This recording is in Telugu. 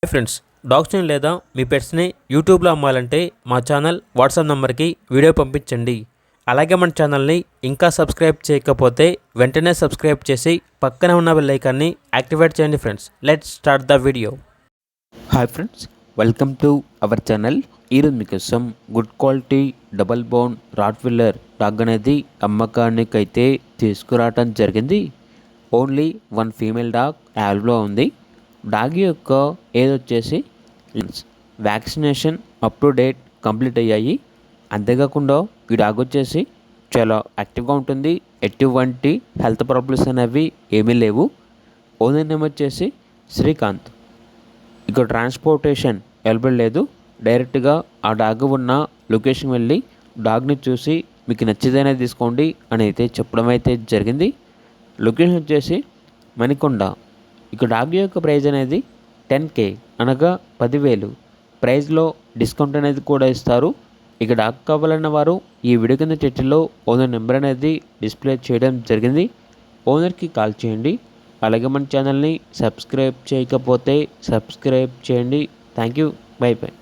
హాయ్ ఫ్రెండ్స్, డాగ్స్ని లేదా మీ పెట్స్ని యూట్యూబ్లో అమ్మాలంటే మా ఛానల్ వాట్సాప్ నెంబర్కి వీడియో పంపించండి. అలాగే మన ఛానల్ని ఇంకా సబ్స్క్రైబ్ చేయకపోతే వెంటనే సబ్స్క్రైబ్ చేసి పక్కనే ఉన్న బెల్ ఐకాన్ని యాక్టివేట్ చేయండి. Friends, let's start the video. Hi friends, welcome to our channel. ఈరోజు మీకోసం good quality double bone Rottweiler dog అనేది అమ్మకానికి అయితే తీసుకురావటం జరిగింది. ఓన్లీ వన్ ఫీమేల్ డాగ్ యావ్లో ఉంది. డాగ్ యొక్క ఏజ్ వచ్చేసి vaccination up to date complete అయ్యాయి. అంతేకాకుండా ఈ డాగ్ వచ్చేసి చాలా యాక్టివ్గా ఉంటుంది. ఎటువంటి హెల్త్ ప్రాబ్లమ్స్ అనేవి ఏమీ లేవు. ఓనర్ నేమ్ వచ్చేసి శ్రీకాంత్. ఇక ట్రాన్స్పోర్టేషన్ అవైలబుల్ లేదు. డైరెక్ట్గా ఆ డాగ్ ఉన్న లొకేషన్ వెళ్ళి డాగ్ని చూసి మీకు నచ్చితేనే తీసుకోండి అని అయితే చెప్పడం అయితే జరిగింది. లొకేషన్ వచ్చేసి మణికొండ. ఇక డాగ్ యొక్క ప్రైజ్ అనేది 10K అనగా 10,000. ప్రైజ్లో డిస్కౌంట్ అనేది కూడా ఇస్తారు. ఇక డాగ్ కావాలన్న వారు ఈ వీడియో కింద టైటిల్లో ఓనర్ నెంబర్ అనేది డిస్ప్లే చేయడం జరిగింది. ఓనర్కి కాల్ చేయండి. అలాగే మన ఛానల్ని సబ్స్క్రైబ్ చేయకపోతే సబ్స్క్రైబ్ చేయండి. Thank you. By by.